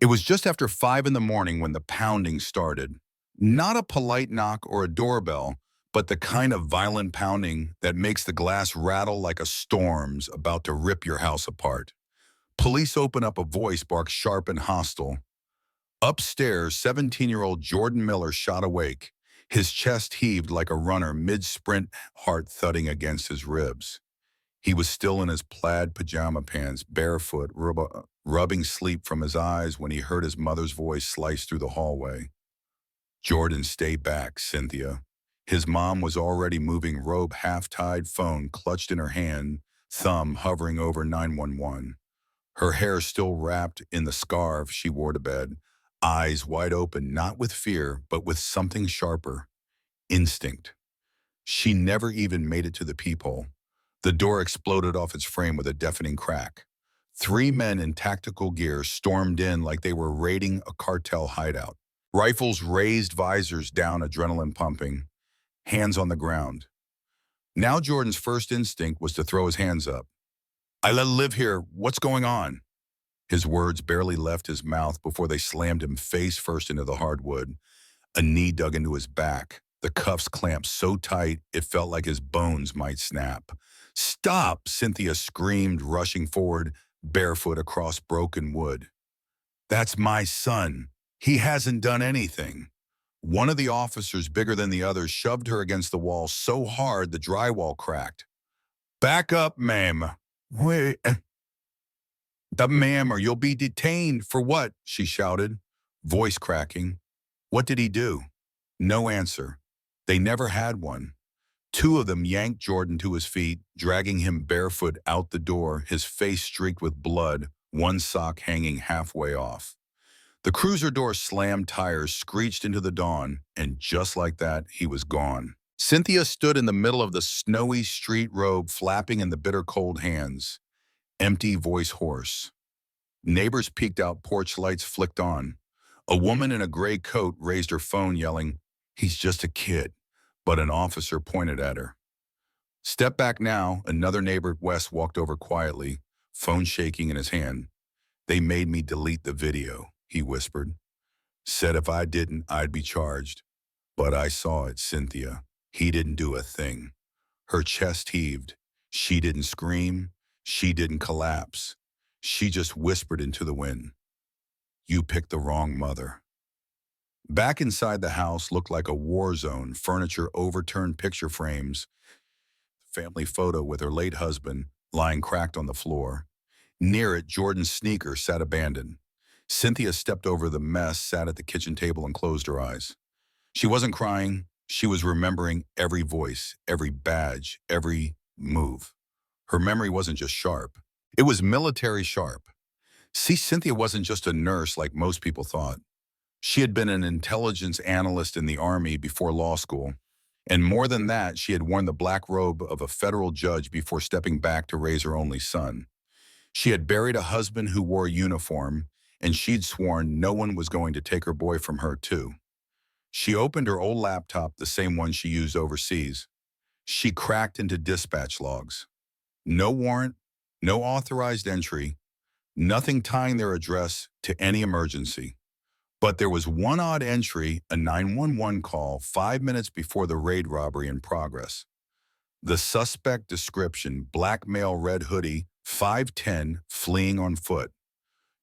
It was just after 5 in the morning when the pounding started. Not a polite knock or a doorbell, but the kind of violent pounding that makes the glass rattle like a storm's about to rip your house apart. Police open up, a voice barks sharp and hostile. Upstairs, 17-year-old Jordan Miller shot awake. His chest heaved like a runner mid-sprint, heart thudding against his ribs. He was still in his plaid pajama pants, barefoot, rubbing sleep from his eyes when he heard his mother's voice slice through the hallway. "Jordan, stay back, Cynthia." His mom was already moving, robe half-tied, phone clutched in her hand, thumb hovering over 911. Her hair still wrapped in the scarf she wore to bed, eyes wide open, not with fear, but with something sharper. Instinct. She never even made it to the peephole. The door exploded off its frame with a deafening crack. 3 men in tactical gear stormed in like they were raiding a cartel hideout. Rifles raised, visors down, adrenaline pumping, hands on the ground. Now Jordan's first instinct was to throw his hands up. "I live here. What's going on?" His words barely left his mouth before they slammed him face first into the hardwood. A knee dug into his back. The cuffs clamped so tight it felt like his bones might snap. "Stop!" Cynthia screamed, rushing forward, barefoot across broken wood. "That's my son. He hasn't done anything." One of the officers, bigger than the others, shoved her against the wall so hard the drywall cracked. "Back up, ma'am." "Wait, ma'am, or you'll be detained." "For what?" she shouted, voice cracking. "What did he do?" No answer. They never had one. 2 of them yanked Jordan to his feet, dragging him barefoot out the door, his face streaked with blood, one sock hanging halfway off. The cruiser door slammed, tires screeched into the dawn, and just like that, he was gone. Cynthia stood in the middle of the snowy street, robe flapping in the bitter cold hands. Empty, voice hoarse. Neighbors peeked out, porch lights flicked on. A woman in a gray coat raised her phone, yelling, "He's just a kid," but an officer pointed at her. "Step back now." Another neighbor, Wes, walked over quietly, phone shaking in his hand. "They made me delete the video," he whispered. "Said if I didn't, I'd be charged. But I saw it, Cynthia. He didn't do a thing." Her chest heaved. She didn't scream. She didn't collapse. She just whispered into the wind, "You picked the wrong mother." Back inside, the house looked like a war zone, furniture overturned, picture frames, family photo with her late husband lying cracked on the floor. Near it, Jordan's sneaker sat abandoned. Cynthia stepped over the mess, sat at the kitchen table, and closed her eyes. She wasn't crying. She was remembering every voice, every badge, every move. Her memory wasn't just sharp. It was military sharp. See, Cynthia wasn't just a nurse like most people thought. She had been an intelligence analyst in the Army before law school. And more than that, she had worn the black robe of a federal judge before stepping back to raise her only son. She had buried a husband who wore a uniform, and she'd sworn no one was going to take her boy from her, too. She opened her old laptop, the same one she used overseas. She cracked into dispatch logs. No warrant, no authorized entry, nothing tying their address to any emergency. But there was one odd entry, a 911 call 5 minutes before the raid robbery in progress. The suspect description: black male, red hoodie, 5'10", fleeing on foot.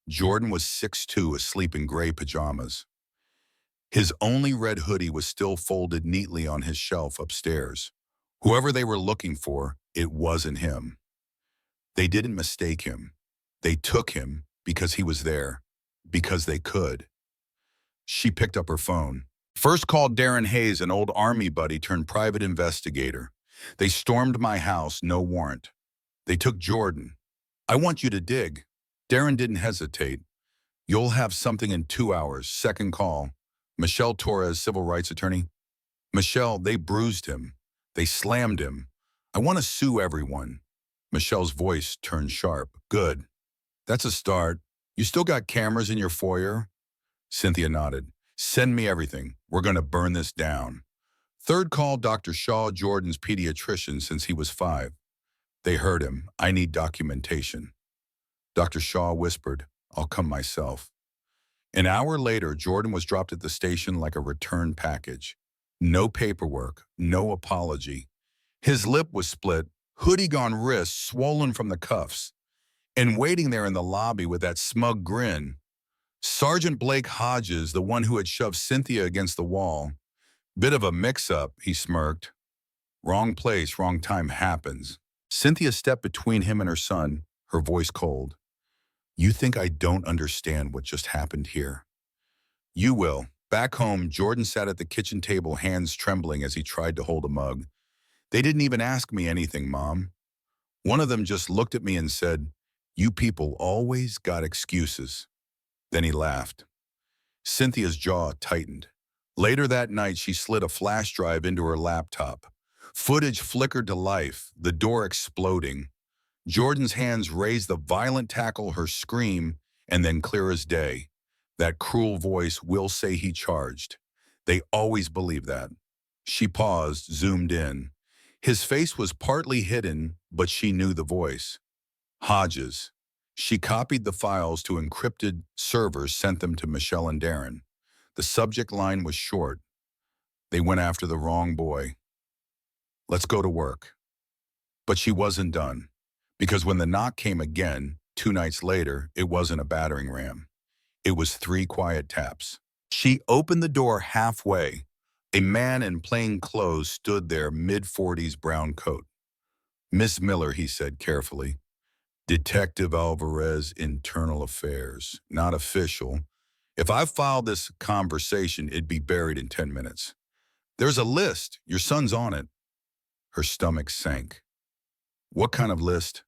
Jordan was 6'2", asleep in gray pajamas. His only red hoodie was still folded neatly on his shelf upstairs. Whoever they were looking for, it wasn't him. They didn't mistake him. They took him because he was there, because they could. She picked up her phone. First called Darren Hayes, an old Army buddy turned private investigator. "They stormed my house, no warrant. They took Jordan. I want you to dig." Darren didn't hesitate. "You'll have something in 2 hours." Second call. Michelle Torres, civil rights attorney. "Michelle, they bruised him. They slammed him. I want to sue everyone." Michelle's voice turned sharp. "Good. That's a start. You still got cameras in your foyer?" Cynthia nodded. "Send me everything. We're going to burn this down." Third call, Dr. Shaw, Jordan's pediatrician since he was 5. They heard him. "I need documentation." Dr. Shaw whispered, "I'll come myself." An hour later, Jordan was dropped at the station like a return package. No paperwork, no apology. His lip was split, hoodie on wrist swollen from the cuffs, and waiting there in the lobby with that smug grin, Sergeant Blake Hodges, the one who had shoved Cynthia against the wall. Bit of a mix-up, he smirked. Wrong place, wrong time happens. Cynthia stepped between him and her son, her voice cold. You think I don't understand what just happened here? You will. Back home, Jordan sat at the kitchen table, hands trembling as he tried to hold a mug. They didn't even ask me anything, Mom. One of them just looked at me and said, you people always got excuses. Then he laughed. Cynthia's jaw tightened. Later that night, she slid a flash drive into her laptop. Footage flickered to life, the door exploding. Jordan's hands raised the violent tackle, her scream, and then clear as day. That cruel voice will say he charged. They always believe that. She paused, zoomed in. His face was partly hidden, but she knew the voice. Hodges. She copied the files to encrypted servers, sent them to Michelle and Darren. The subject line was short. They went after the wrong boy. Let's go to work. But she wasn't done. Because when the knock came again, 2 nights later, it wasn't a battering ram. It was 3 quiet taps. She opened the door halfway. A man in plain clothes stood there, mid-40s, brown coat. Miss Miller, he said carefully. Detective Alvarez, Internal Affairs. Not official. If I filed this conversation, it'd be buried in 10 minutes. There's a list. Your son's on it. Her stomach sank. What kind of list?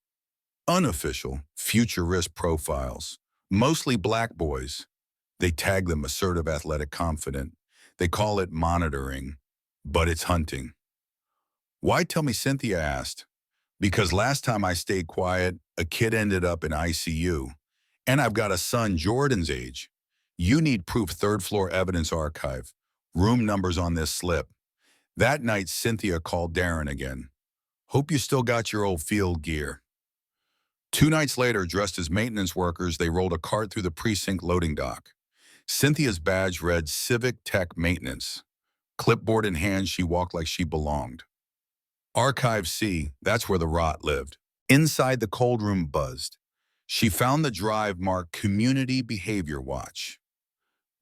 Unofficial, future risk profiles. Mostly black boys. They tag them assertive, athletic, confident. They call it monitoring, but it's hunting. Why tell me, Cynthia asked. Because last time I stayed quiet, a kid ended up in ICU. And I've got a son Jordan's age. You need proof, 3rd floor evidence archive. Room numbers on this slip. That night, Cynthia called Darren again. Hope you still got your old field gear. 2 nights later, dressed as maintenance workers, they rolled a cart through the precinct loading dock. Cynthia's badge read Civic Tech Maintenance. Clipboard in hand, she walked like she belonged. Archive C, that's where the rot lived. Inside, the cold room buzzed. She found the drive marked Community Behavior Watch.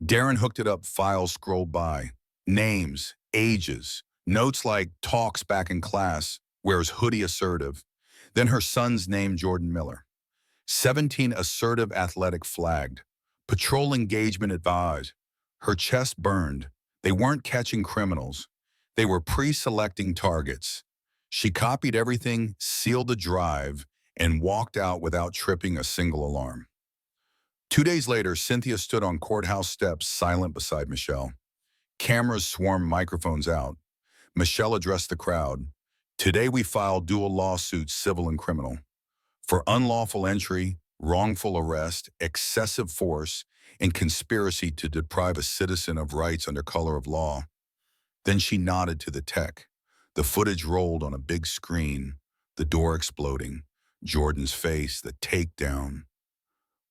Darren hooked it up, files scrolled by. Names, ages, notes like talks back in class, wears hoodie assertive. Then her son's name, Jordan Miller. 17 assertive athletic flagged. Patrol engagement advised. Her chest burned. They weren't catching criminals. They were pre-selecting targets. She copied everything, sealed the drive, and walked out without tripping a single alarm. 2 days later, Cynthia stood on courthouse steps, silent beside Michelle. Cameras swarmed, microphones out. Michelle addressed the crowd. Today we filed dual lawsuits, civil and criminal, for unlawful entry, wrongful arrest, excessive force, and conspiracy to deprive a citizen of rights under color of law. Then she nodded to the tech. The footage rolled on a big screen, the door exploding, Jordan's face, the takedown.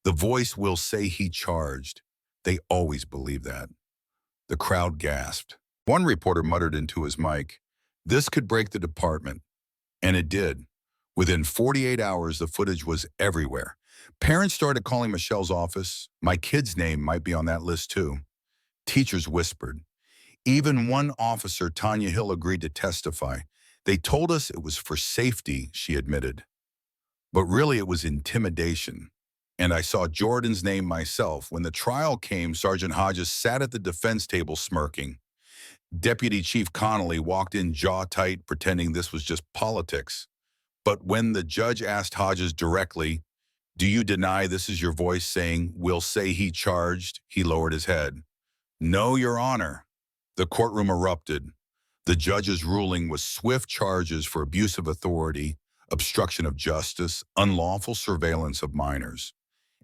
The voice will say he charged. They always believe that. The crowd gasped. One reporter muttered into his mic, "This could break the department." And it did. Within 48 hours, the footage was everywhere. Parents started calling Michelle's office. My kid's name might be on that list too. Teachers whispered. Even one officer, Tanya Hill, agreed to testify. They told us it was for safety, she admitted. But really it was intimidation. And I saw Jordan's name myself. When the trial came, Sergeant Hodges sat at the defense table smirking. Deputy Chief Connolly walked in jaw tight, pretending this was just politics. But when the judge asked Hodges directly, "Do you deny this is your voice saying, 'We'll say he charged'?" he lowered his head. "No, Your Honor." The courtroom erupted. The judge's ruling was swift charges for abuse of authority, obstruction of justice, unlawful surveillance of minors.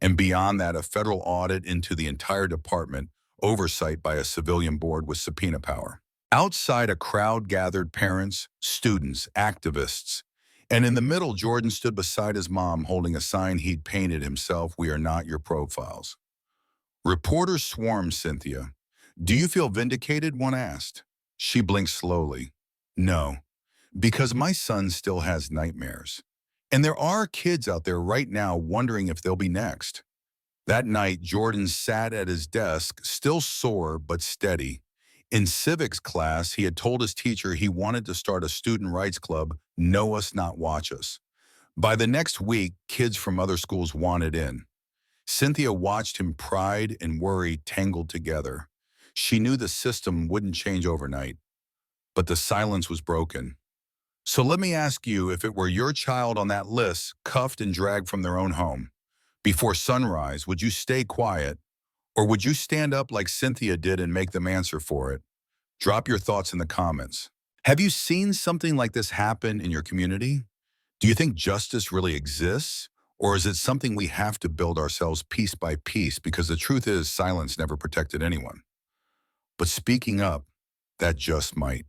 And beyond that, a federal audit into the entire department, oversight by a civilian board with subpoena power. Outside, a crowd gathered, parents, students, activists. And in the middle, Jordan stood beside his mom, holding a sign he'd painted himself, "We are not your profiles." Reporters swarmed Cynthia. Do you feel vindicated? One asked. She blinked slowly. No, because my son still has nightmares. And there are kids out there right now wondering if they'll be next. That night, Jordan sat at his desk, still sore but steady. In civics class, he had told his teacher he wanted to start a student rights club, Know Us Not Watch Us. By the next week, kids from other schools wanted in. Cynthia watched him, pride and worry tangled together. She knew the system wouldn't change overnight, but the silence was broken. So let me ask you, if it were your child on that list, cuffed and dragged from their own home, before sunrise, would you stay quiet, or would you stand up like Cynthia did and make them answer for it? Drop your thoughts in the comments. Have you seen something like this happen in your community? Do you think justice really exists? Or is it something we have to build ourselves piece by piece? Because the truth is, silence never protected anyone. But speaking up, that just might.